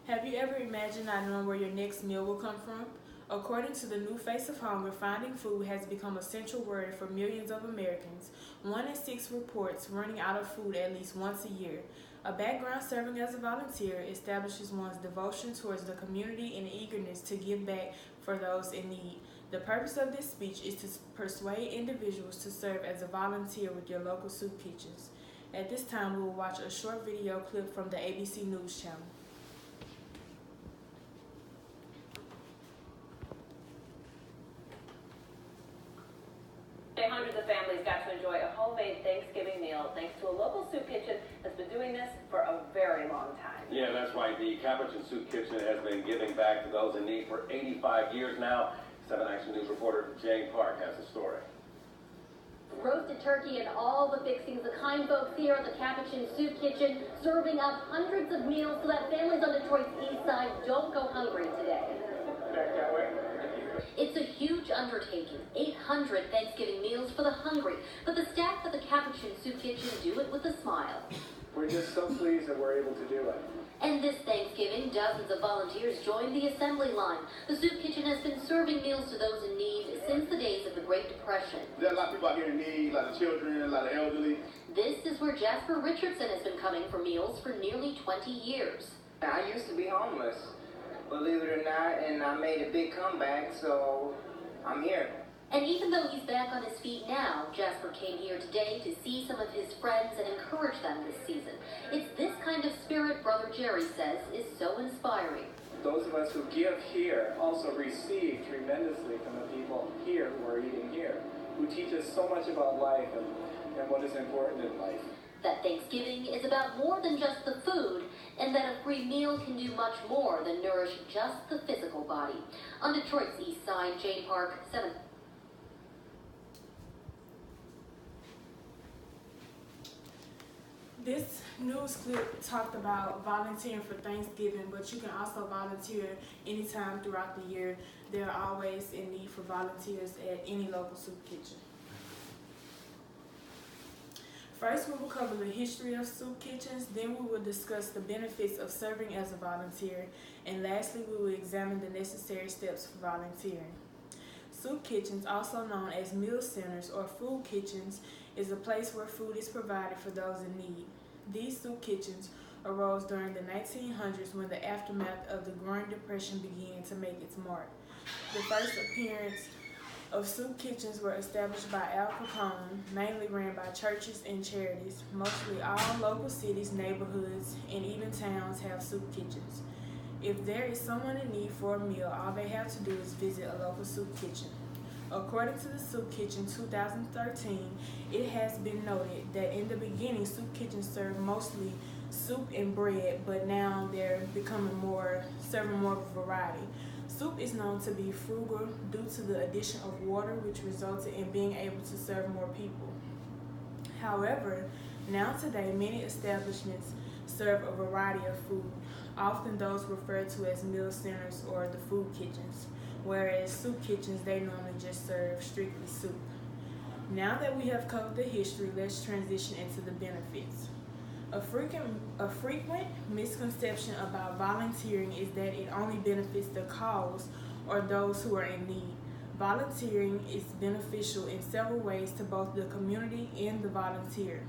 Have you ever imagined not knowing where your next meal will come from? According to the new Face of Hunger, finding food has become a central worry for millions of Americans. 1 in 6 reports running out of food at least once a year. A background serving as a volunteer establishes one's devotion towards the community and eagerness to give back for those in need. The purpose of this speech is to persuade individuals to serve as a volunteer with your local soup kitchens. At this time, we will watch a short video clip from the ABC News channel. Hundreds of families got to enjoy a homemade Thanksgiving meal thanks to a local soup kitchen that's been doing this for a very long time. Yeah, that's right. The Capuchin Soup Kitchen has been giving back to those in need for 85 years now. 7 Action News reporter Jane Park has the story. Roasted turkey and all the fixings. The kind folks here at the Capuchin Soup Kitchen serving up hundreds of meals so that families on Detroit's east side don't go hungry today. It's a huge undertaking, 800 Thanksgiving meals for the hungry, but the staff at the Capuchin Soup Kitchen do it with a smile. We're just so pleased that we're able to do it. And this Thanksgiving, dozens of volunteers joined the assembly line. The soup kitchen has been serving meals to those in need since the days of the Great Depression. There are a lot of people out here in need, a lot of children, a lot of elderly. This is where Jasper Richardson has been coming for meals for nearly 20 years. I used to be homeless, believe it or not, and I made a big comeback, so I'm here. And even though he's back on his feet now, Jasper came here today to see some of his friends and encourage them this season. It's this kind of spirit, Brother Jerry says, is so inspiring. Those of us who give here also receive tremendously from the people here who are eating here, who teach us so much about life and what is important in life. That Thanksgiving is about more than just the food, and that a free meal can do much more than nourish just the physical body. On Detroit's east side, Jane Park, 7. This news clip talked about volunteering for Thanksgiving, but you can also volunteer anytime throughout the year. There are always in need for volunteers at any local soup kitchen. First, we will cover the history of soup kitchens, then we will discuss the benefits of serving as a volunteer, and lastly, we will examine the necessary steps for volunteering. Soup kitchens, also known as meal centers or food kitchens, is a place where food is provided for those in need. These soup kitchens arose during the 1900s when the aftermath of the Growing Depression began to make its mark. The first appearance of soup kitchens were established by Al Capone, mainly ran by churches and charities. Mostly all local cities, neighborhoods, and even towns have soup kitchens. If there is someone in need for a meal, all they have to do is visit a local soup kitchen. According to the Soup Kitchen 2013, it has been noted that in the beginning, soup kitchens served mostly soup and bread, but now they're serving more of a variety. Soup is known to be frugal due to the addition of water, which resulted in being able to serve more people. However, now today, many establishments serve a variety of food, often those referred to as meal centers or the food kitchens, whereas soup kitchens, they normally just serve strictly soup. Now that we have covered the history, let's transition into the benefits. A frequent misconception about volunteering is that it only benefits the cause or those who are in need. Volunteering is beneficial in several ways to both the community and the volunteer.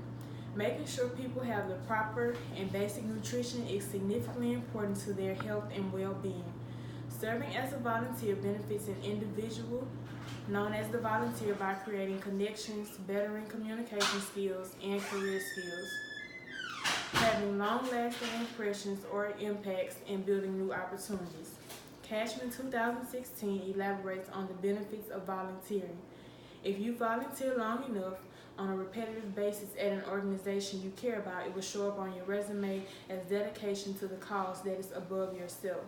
Making sure people have the proper and basic nutrition is significantly important to their health and well-being. Serving as a volunteer benefits an individual known as the volunteer by creating connections, bettering communication skills, and career skills, having long-lasting impressions or impacts, and building new opportunities. Cashman 2016 elaborates on the benefits of volunteering. If you volunteer long enough on a repetitive basis at an organization you care about, it will show up on your resume as dedication to the cause that is above yourself.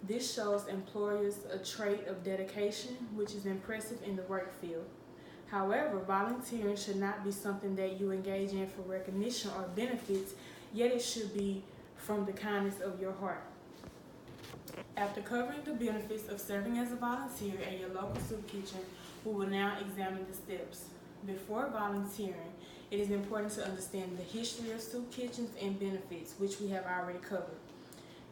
This shows employers a trait of dedication, which is impressive in the work field. However, volunteering should not be something that you engage in for recognition or benefits, yet it should be from the kindness of your heart. After covering the benefits of serving as a volunteer at your local soup kitchen, we will now examine the steps. Before volunteering, it is important to understand the history of soup kitchens and benefits, which we have already covered.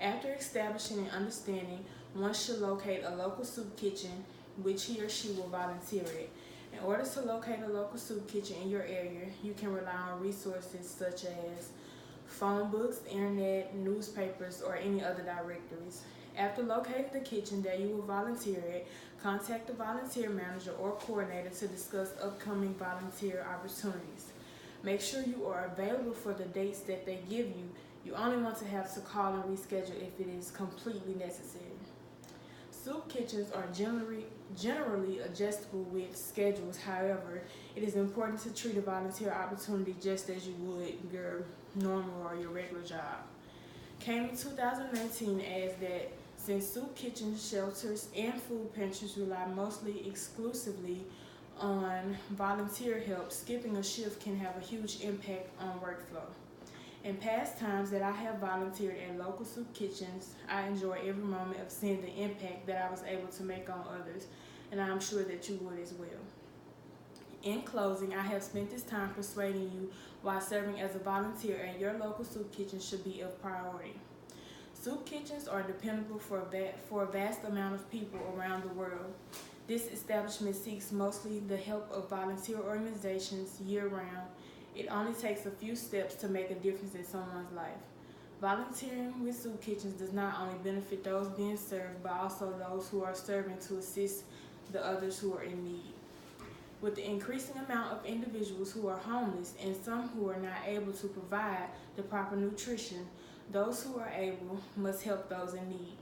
After establishing and understanding, one should locate a local soup kitchen which he or she will volunteer at. In order to locate a local soup kitchen in your area, you can rely on resources such as phone books, internet, newspapers, or any other directories. After locating the kitchen that you will volunteer at, contact the volunteer manager or coordinator to discuss upcoming volunteer opportunities. Make sure you are available for the dates that they give you. You only want to have to call and reschedule if it is completely necessary. Soup kitchens are generally adjustable with schedules. However, it is important to treat a volunteer opportunity just as you would your normal or your regular job. Came in 2019 as that since soup kitchens, shelters, and food pantries rely mostly exclusively on volunteer help, skipping a shift can have a huge impact on workflow. In past times that I have volunteered at local soup kitchens, I enjoy every moment of seeing the impact that I was able to make on others, and I'm sure that you would as well. In closing, I have spent this time persuading you why serving as a volunteer at your local soup kitchen should be a priority. Soup kitchens are dependable for a vast amount of people around the world. This establishment seeks mostly the help of volunteer organizations year-round. It only takes a few steps to make a difference in someone's life. Volunteering with soup kitchens does not only benefit those being served, but also those who are serving to assist the others who are in need. With the increasing amount of individuals who are homeless and some who are not able to provide the proper nutrition, those who are able must help those in need.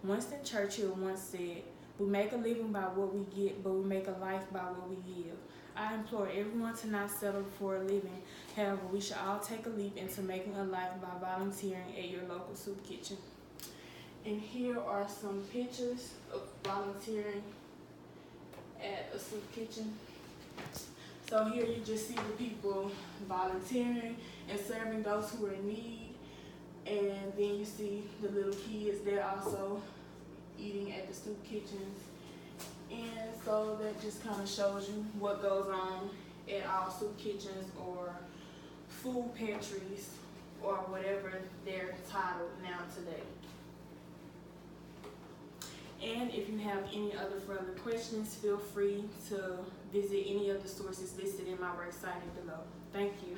Winston Churchill once said, "We make a living by what we get, but we make a life by what we give." I implore everyone to not settle for a living. However, we should all take a leap into making a life by volunteering at your local soup kitchen. And here are some pictures of volunteering at a soup kitchen. So here you just see the people volunteering and serving those who are in need. And then you see the little kids, they're also eating at the soup kitchens. And so that just kind of shows you what goes on at all soup kitchens or food pantries or whatever they're titled now today. And if you have any other further questions, feel free to visit any of the sources listed in my work cited below. Thank you.